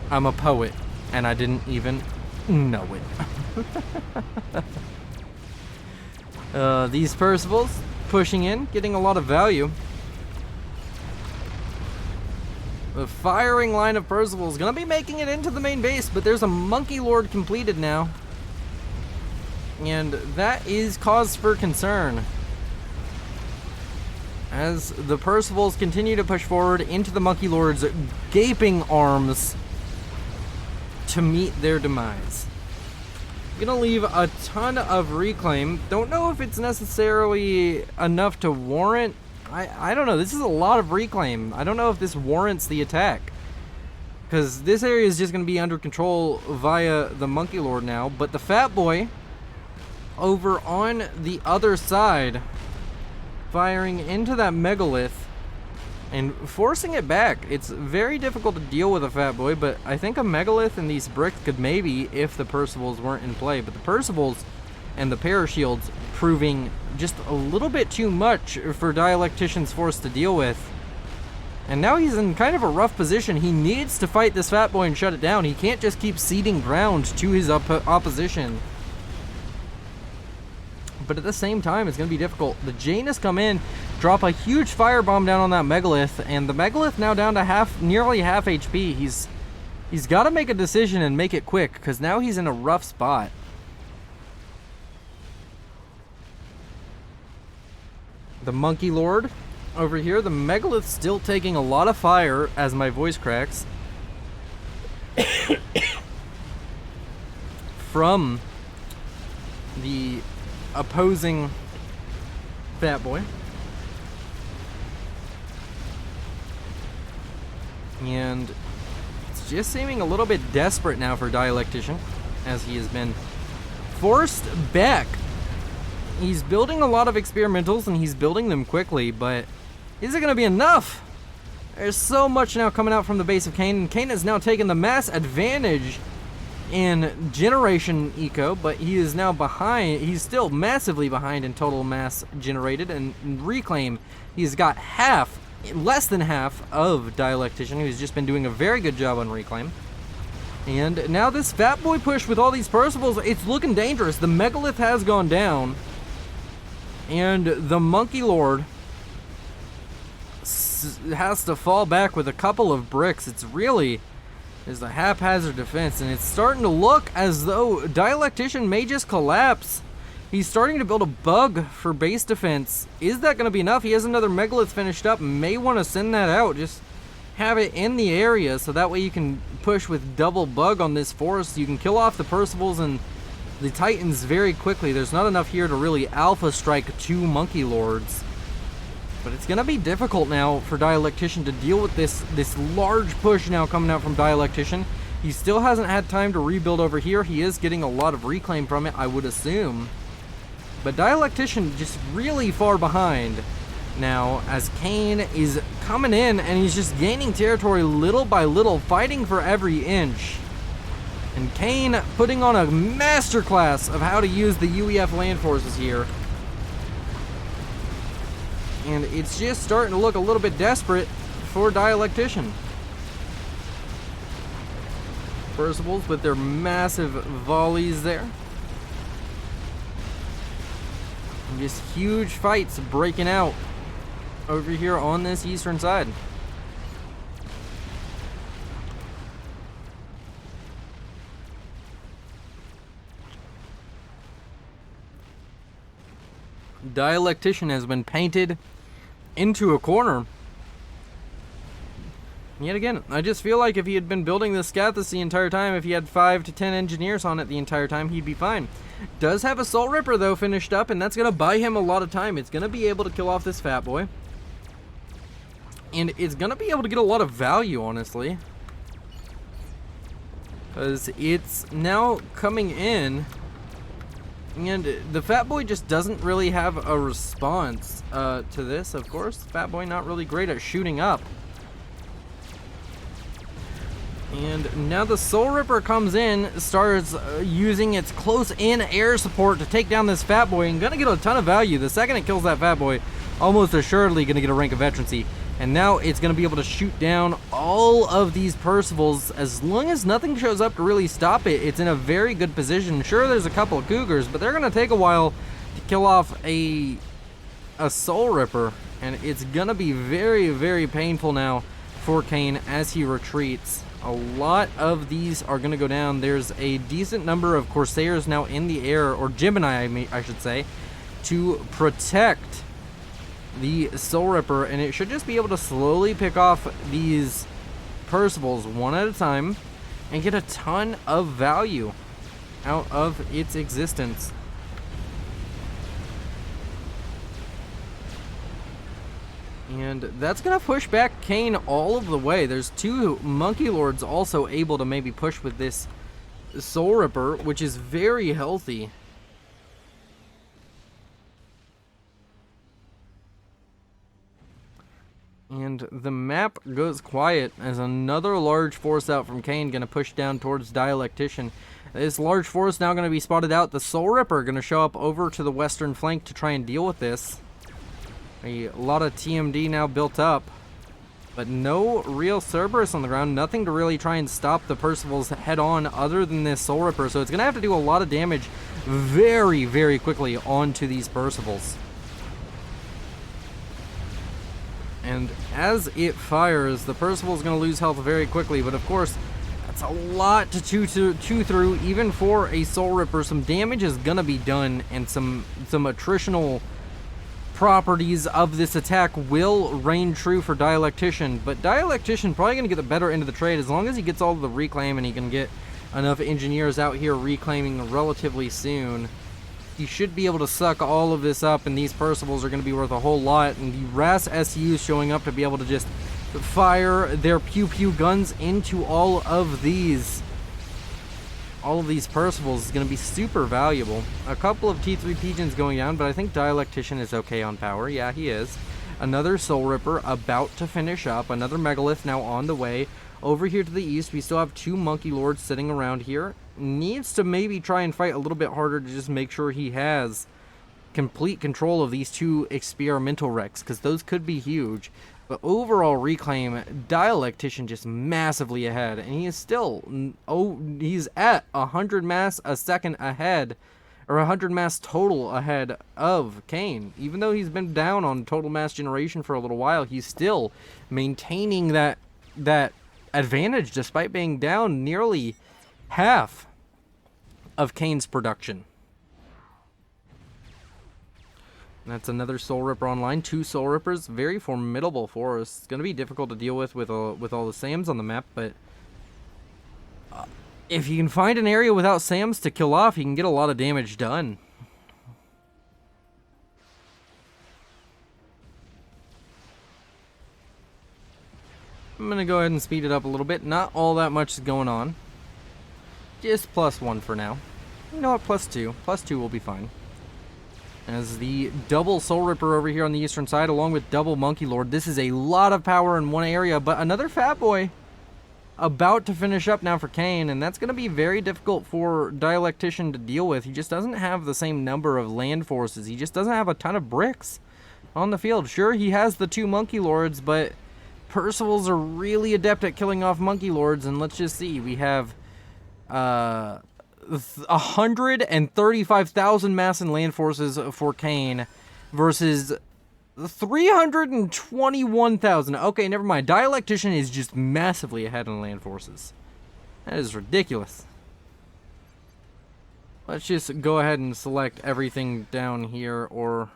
[SPEAKER 1] I'm a poet, and I didn't even know it. These Percivals pushing in, getting a lot of value. The firing line of Percival is going to be making it into the main base, but there's a Monkey Lord completed now. And that is cause for concern. As the Percivals continue to push forward into the Monkey Lord's gaping arms to meet their demise. Gonna leave a ton of reclaim. Don't know if it's necessarily enough to warrant. I don't know. This is a lot of reclaim. I don't know if this warrants the attack, because this area is just gonna be under control via the Monkey Lord now. But the Fat Boy over on the other side, firing into that Megalith and forcing it back. It's very difficult to deal with a Fat Boy, but I think a Megalith and these Bricks could maybe, if the Percivals weren't in play. But the Percivals and the Parashields proving just a little bit too much for Dialectician's force to deal with. And now he's in kind of a rough position. He needs to fight this Fat Boy and shut it down. He can't just keep ceding ground to his opposition. But at the same time, it's going to be difficult. The Janus come in, drop a huge firebomb down on that Megalith, and the Megalith now down to nearly half HP. He's got to make a decision and make it quick, because now he's in a rough spot. The Monkey Lord over here, the Megalith still taking a lot of fire as my voice cracks from the opposing Fat Boy. And it's just seeming a little bit desperate now for Dialectician, as he has been forced back. He's building a lot of experimentals, and he's building them quickly, but is it going to be enough? There's so much now coming out from the base of Kane, and Kane has now taken the mass advantage in generation eco, but he is now behind. He's still massively behind in total mass generated, and reclaim, he's got half, less than half of Dialectician, who's just been doing a very good job on reclaim. And now this Fat Boy push with all these Percivals, it's looking dangerous. The Megalith has gone down, and the Monkey Lord has to fall back with a couple of bricks. It's really is a haphazard defense, and it's starting to look as though Dialectician may just collapse. He's starting to build a bug for base defense. Is that going to be enough? He has another Megalith finished up. May want to send that out. Just have it in the area, so that way you can push with double bug on this force. You can kill off the Percivals and the Titans very quickly. There's not enough here to really alpha strike 2 Monkey Lords. But it's going to be difficult now for Dialectician to deal with this large push now coming out from Dialectician. He still hasn't had time to rebuild over here. He is getting a lot of reclaim from it, I would assume. But Dialectician just really far behind now, as Kane is coming in and he's just gaining territory little by little, fighting for every inch. And Kane putting on a masterclass of how to use the UEF land forces here. And it's just starting to look a little bit desperate for Dialectician. Percivals with their massive volleys there. And just huge fights breaking out over here on this eastern side. Dialectician has been painted into a corner. Yet again, I just feel like if he had been building this Scathus the entire time, if he had 5 to 10 engineers on it the entire time, he'd be fine. Does have a Soul Ripper though finished up, and that's going to buy him a lot of time. It's going to be able to kill off this Fat Boy. And it's going to be able to get a lot of value, honestly. Because it's now coming in, and the Fat Boy just doesn't really have a response to this, of course. Fat Boy not really great at shooting up. And now the Soul Ripper comes in, starts using its close-in air support to take down this Fat Boy, and gonna get a ton of value. The second it kills that Fat Boy, almost assuredly gonna get a rank of veterancy. And now it's gonna be able to shoot down all of these Percivals. As long as nothing shows up to really stop it, it's in a very good position. Sure, there's a couple of Cougars, but they're gonna take a while to kill off a Soul Ripper. And it's gonna be very, very painful now for Kane as he retreats. A lot of these are going to go down. There's a decent number of Corsairs now in the air, or Gemini, I should say, to protect the Soul Ripper, and it should just be able to slowly pick off these Percivals one at a time and get a ton of value out of its existence. And that's going to push back Kane all of the way. There's two Monkey Lords also able to maybe push with this Soul Ripper, which is very healthy. And the map goes quiet as another large force out from Kane going to push down towards Dialectician. This large force now going to be spotted out. The Soul Ripper going to show up over to the western flank to try and deal with this. A lot of TMD now built up, but no real Cerberus on the ground. Nothing to really try and stop the Percivals head on other than this Soul Ripper. So it's going to have to do a lot of damage very, very quickly onto these Percivals. And as it fires, the Percival's going to lose health very quickly. But of course, that's a lot to chew through, even for a Soul Ripper. Some damage is going to be done, and some attritional properties of this attack will reign true for Dialectician, but Dialectician probably going to get the better end of the trade as long as he gets all of the reclaim and he can get enough engineers out here reclaiming relatively soon. He should be able to suck all of this up, and these Percivals are going to be worth a whole lot, and the RAS SUs showing up to be able to just fire their pew-pew guns into all of these Percivals is going to be super valuable. A couple of T3 Pigeons going down, but I think Dialectician is okay on power. Yeah, he is. Another Soul Ripper about to finish up. Another Megalith now on the way. Over here to the east, we still have two Monkey Lords sitting around here. Needs to maybe try and fight a little bit harder to just make sure he has complete control of these two experimental wrecks, because those could be huge. But overall reclaim, Dialectician just massively ahead, and he is still, he's at 100 mass a second ahead, or 100 mass total ahead of Kane. Even though he's been down on total mass generation for a little while, he's still maintaining that advantage despite being down nearly half of Kane's production. That's another Soul Ripper online. Two Soul Rippers, very formidable for us. It's going to be difficult to deal with all the SAMs on the map, but if you can find an area without SAMs to kill off, you can get a lot of damage done. I'm going to go ahead and speed it up a little bit. Not all that much is going on. Just +1 for now. You know what, +2. +2 will be fine. As the double Soul Ripper over here on the eastern side, along with double Monkey Lord. This is a lot of power in one area, but another Fat Boy about to finish up now for Kane, and that's going to be very difficult for Dialectician to deal with. He just doesn't have the same number of land forces. He just doesn't have a ton of bricks on the field. Sure, he has the two Monkey Lords, but Percivals are really adept at killing off Monkey Lords, and let's just see. We have 135,000 mass and land forces for Kane versus 321,000. Okay, never mind. Dialectician is just massively ahead in land forces. That is ridiculous. Let's just go ahead and select everything down here, or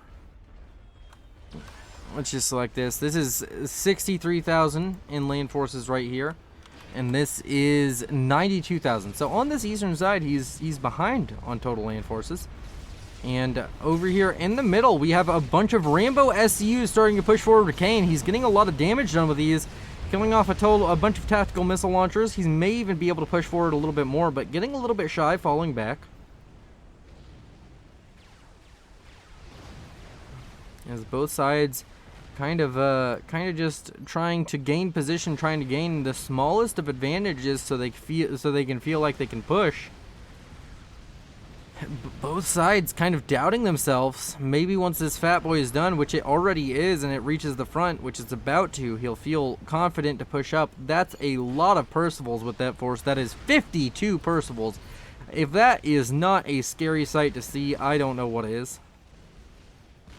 [SPEAKER 1] let's just select this. This is 63,000 in land forces right here. And this is 92,000. So on this eastern side, he's behind on total land forces. And over here in the middle, we have a bunch of Rambo SCUs starting to push forward to Kane. He's getting a lot of damage done with these. killing off a bunch of tactical missile launchers. He may even be able to push forward a little bit more, but getting a little bit shy, falling back. As both sides kind of just trying to gain position, trying to gain the smallest of advantages so they can feel like they can push. Both sides kind of doubting themselves. Maybe once this fat boy is done, which it already is, and it reaches the front, which it's about to, he'll feel confident to push up. That's a lot of Percivals with that force. That is 52 Percivals. If that is not a scary sight to see, I don't know what is.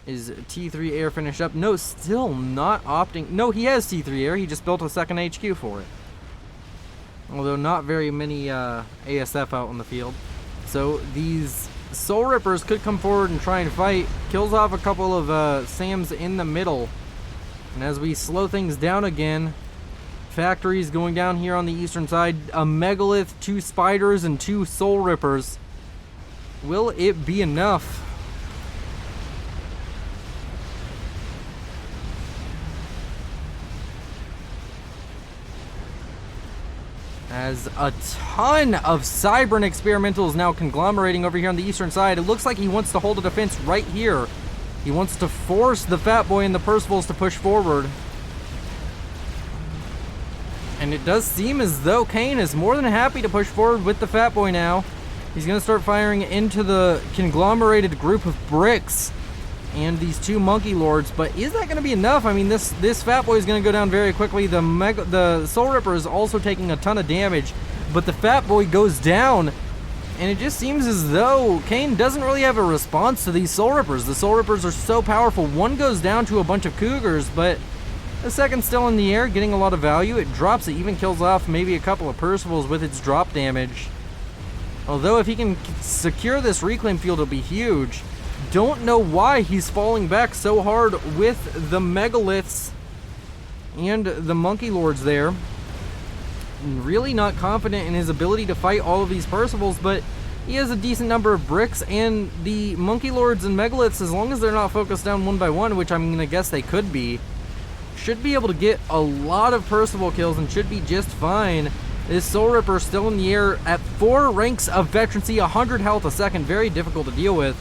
[SPEAKER 1] Is T3 air finished up? No, still not opting. No, he has T3 air. He just built a second HQ for it. Although not very many ASF out on the field. So these Soul Rippers could come forward and try and fight. Kills off a couple of SAMs in the middle. And as we slow things down again, factories going down here on the eastern side. A Megalith, 2 Spiders, and 2 Soul Rippers. Will it be enough? As a ton of Cybran experimentals now conglomerating over here on the eastern side. It looks like he wants to hold a defense right here. He wants to force the Fat Boy and the Percivals to push forward. And it does seem as though Kane is more than happy to push forward with the Fat Boy now. He's going to start firing into the conglomerated group of bricks and these 2 Monkey Lords, but is that going to be enough? I mean, this Fat Boy is going to go down very quickly. The Soul Ripper is also taking a ton of damage, but the Fat Boy goes down, and it just seems as though Kane doesn't really have a response to these Soul Rippers. The Soul Rippers are so powerful. One goes down to a bunch of Cougars, but the second's still in the air, getting a lot of value. It drops, it even kills off maybe a couple of Percivals with its drop damage. Although if he can secure this reclaim field, it'll be huge. Don't know why he's falling back so hard with the Megaliths and the Monkey Lords there. Really not confident in his ability to fight all of these Percivals, but he has a decent number of bricks, and the Monkey Lords and Megaliths, as long as they're not focused down one by one, which I'm gonna guess they could be, should be able to get a lot of Percival kills and should be just fine. This Soul Ripper still in the air at 4 ranks of veterancy, 100 health a second, very difficult to deal with.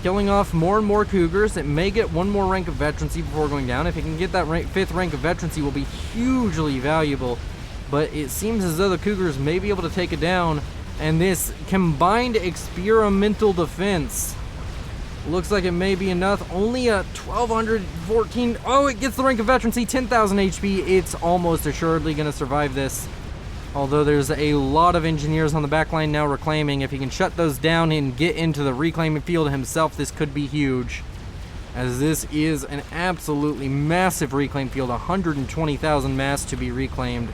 [SPEAKER 1] Killing off more and more Cougars. It may get 1 more rank of veterancy before going down. If it can get that 5th rank of veterancy, will be hugely valuable. But it seems as though the Cougars may be able to take it down. And this combined experimental defense looks like it may be enough. Only a 1214. Oh, it gets the rank of veterancy, 10,000 HP. It's almost assuredly going to survive this. Although there's a lot of engineers on the back line now reclaiming. If he can shut those down and get into the reclaiming field himself, this could be huge. As this is an absolutely massive reclaim field, 120,000 mass to be reclaimed.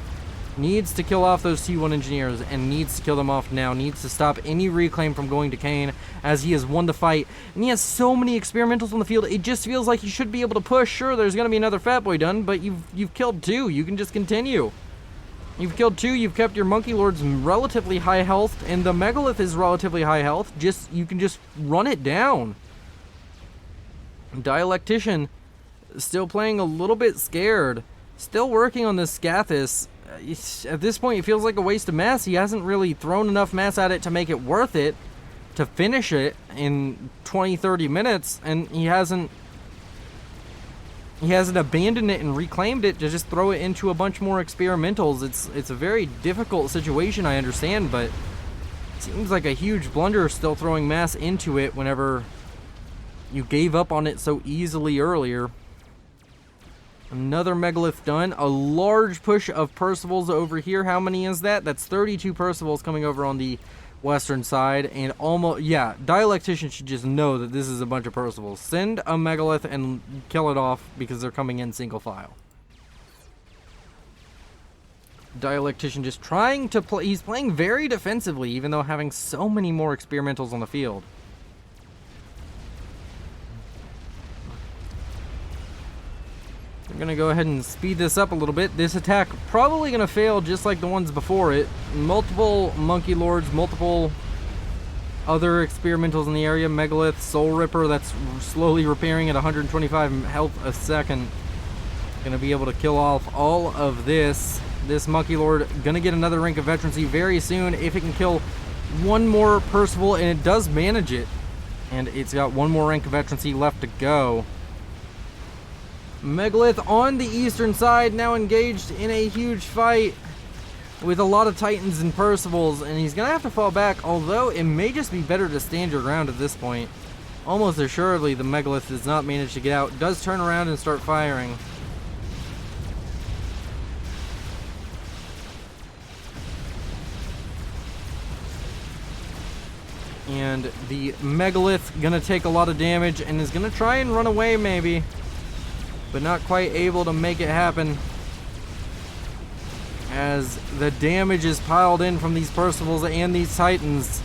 [SPEAKER 1] Needs to kill off those T1 engineers and needs to kill them off now. Needs to stop any reclaim from going to Kane, as he has won the fight. And he has so many experimentals on the field, it just feels like he should be able to push. Sure, there's going to be another Fat Boy done, but you've killed 2. You can just continue. You've killed 2, you've kept your Monkey Lords relatively high health, and the Megalith is relatively high health. You can just run it down. Dialectician still playing a little bit scared. Still working on this Scathis. At this point, it feels like a waste of mass. He hasn't really thrown enough mass at it to make it worth it, to finish it in 20-30 minutes, and he hasn't abandoned it and reclaimed it to just throw it into a bunch more experimentals. It's a very difficult situation, I understand, but it seems like a huge blunder still throwing mass into it whenever you gave up on it so easily earlier. Another Megalith done. A large push of Percivals over here. How many is that? That's 32 Percivals coming over on the western side, and almost, yeah, Dialectician should just know that this is a bunch of Percivals. Send a Megalith and kill it off because they're coming in single file. Dialectician just trying to play. He's playing very defensively, even though having so many more experimentals on the field. We're going to go ahead and speed this up a little bit. This attack probably going to fail just like the ones before it. Multiple Monkey Lords, multiple other experimentals in the area. Megalith, Soul Ripper that's slowly repairing at 125 health a second. Gonna be able to kill off all of this. This Monkey Lord gonna get another rank of veterancy very soon if it can kill one more Percival, and it does manage it. And it's got one more rank of veterancy left to go. Megalith on the eastern side, now engaged in a huge fight with a lot of Titans and Percivals, and he's gonna have to fall back, although it may just be better to stand your ground at this point. Almost assuredly the Megalith does not manage to get out, does turn around and start firing. And the Megalith gonna take a lot of damage and is gonna try and run away maybe, but not quite able to make it happen, as the damage is piled in from these Percivals and these Titans.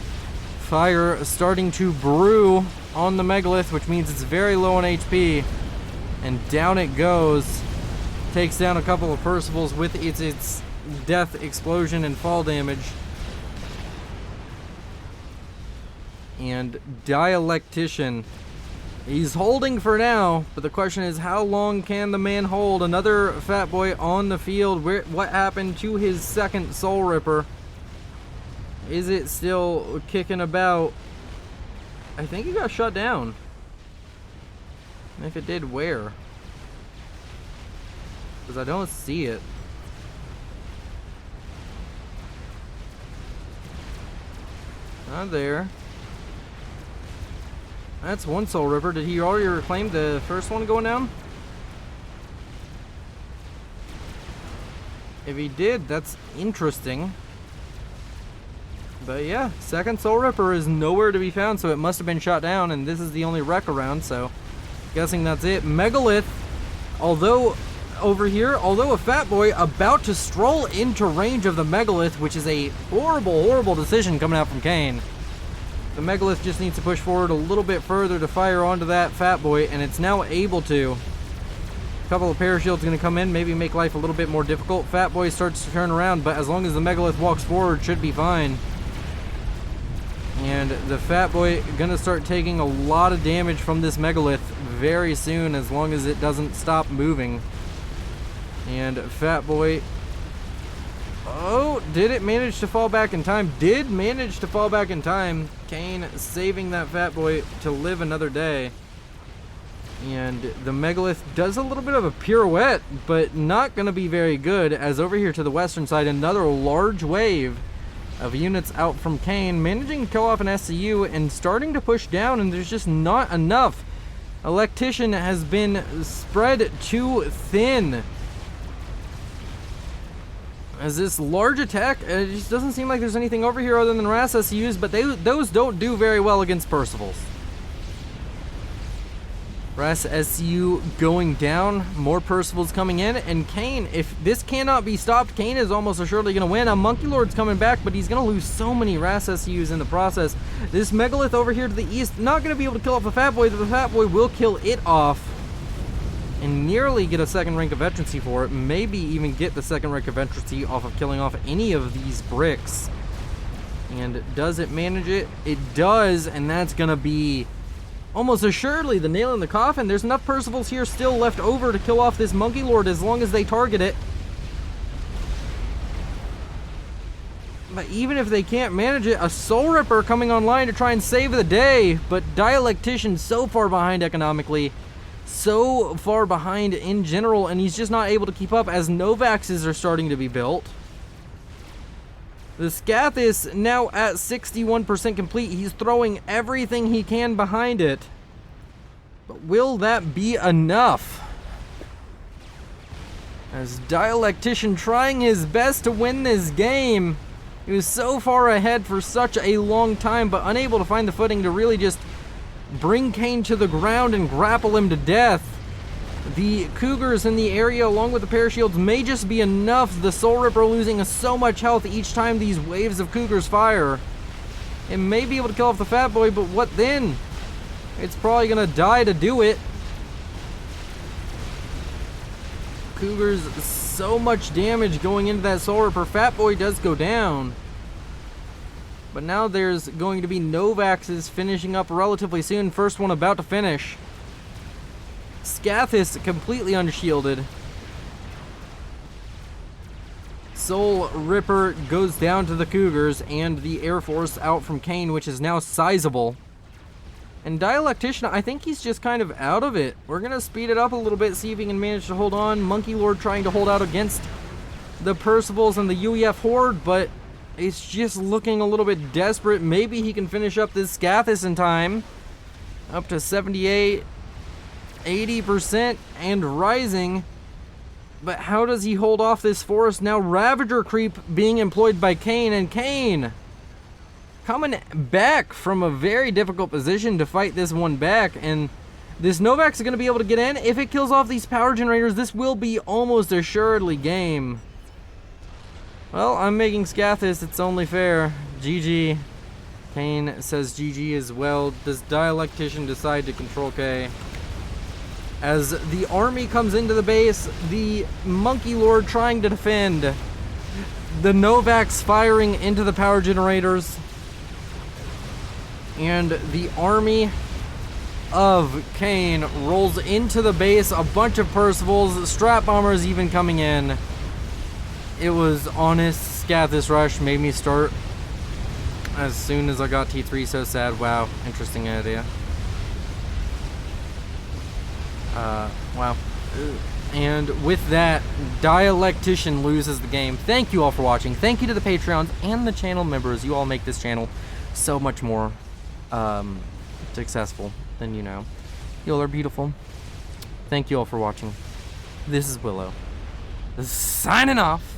[SPEAKER 1] Fire starting to brew on the Megalith, which means it's very low on HP, and down it goes. Takes down a couple of Percivals with its death explosion and fall damage. And Dialectician, he's holding for now, but the question is, how long can the man hold? Another Fat Boy on the field. What happened to his second Soul Ripper? Is it still kicking about? I think he got shut down. If it did, where? Because I don't see it. Not there. That's one Soul Ripper. Did he already reclaim the first one going down? If he did, that's interesting. But yeah, second Soul Ripper is nowhere to be found, so it must have been shot down, and this is the only wreck around, so guessing that's it. Megalith, although a Fat Boy about to stroll into range of the Megalith, which is a horrible, horrible decision coming out from Kane. The Megalith just needs to push forward a little bit further to fire onto that Fat Boy, and it's now able to. A couple of Parashields going to come in, maybe make life a little bit more difficult. Fat Boy starts to turn around, but as long as the Megalith walks forward, should be fine. And the Fat Boy going to start taking a lot of damage from this Megalith very soon, as long as it doesn't stop moving. And Fat Boy... oh, did it manage to fall back in time? Did manage to fall back in time. Kane saving that Fat Boy to live another day. And the Megalith does a little bit of a pirouette, but not going to be very good, as over here to the western side, another large wave of units out from Kane, managing to kill off an SCU and starting to push down, and there's just not enough. Electrician has been spread too thin. As this large attack, it just doesn't seem like there's anything over here other than RAS SCUs, but those don't do very well against Percivals. RAS SCU going down, more Percivals coming in, and Kane, if this cannot be stopped, Kane is almost assuredly going to win. A Monkey Lord's coming back, but he's going to lose so many RAS SCUs in the process. This Megalith over here to the east, not going to be able to kill off the Fat Boy, but the Fat Boy will kill it off and nearly get a second rank of veterancy for it. Maybe even get the second rank of veterancy off of killing off any of these bricks. And does it manage it? It does, and that's going to be almost assuredly the nail in the coffin. There's enough Percivals here still left over to kill off this Monkey Lord as long as they target it. But even if they can't manage it, a Soul Ripper coming online to try and save the day. But Dialectician so far behind economically, so far behind in general, and he's just not able to keep up as Novaxes are starting to be built. The Scathis now at 61% complete. He's throwing everything he can behind it. But will that be enough? As Dialectician trying his best to win this game. He was so far ahead for such a long time, but unable to find the footing to really just bring Kane to the ground and grapple him to death. The Cougars in the area, along with the Parashields, may just be enough. The Soul Ripper losing so much health each time these waves of Cougars fire. It may be able to kill off the Fat Boy, but what then? It's probably going to die to do it. Cougars, so much damage going into that Soul Ripper. Fat Boy does go down. But now there's going to be Novaxes finishing up relatively soon. First one about to finish. Scathis completely unshielded. Soul Ripper goes down to the Cougars, and the Air Force out from Kane, which is now sizable. And Dialectician, I think he's just kind of out of it. We're going to speed it up a little bit, see if he can manage to hold on. Monkey Lord trying to hold out against the Percivals and the UEF Horde, but it's just looking a little bit desperate. Maybe he can finish up this Scathis in time. Up to 78, 80%, and rising. But how does he hold off this forest? Now Ravager creep being employed by Kane, and Kane coming back from a very difficult position to fight this one back, and this Novak's going to be able to get in. If it kills off these power generators, this will be almost assuredly game. Well, I'm making Scathis, it's only fair. GG. Kane says GG as well. Does Dialectician decide to control K? As the army comes into the base, the Monkey Lord trying to defend. The Novaks firing into the power generators. And the army of Kane rolls into the base. A bunch of Percivals, Strat Bombers even coming in. It was honest. Scathis Rush made me start as soon as I got T3. So sad. Wow. Interesting idea. Wow. And with that, Dialectician loses the game. Thank you all for watching. Thank you to the Patreons and the channel members. You all make this channel so much more successful than you know. You all are beautiful. Thank you all for watching. This is Willow, signing off.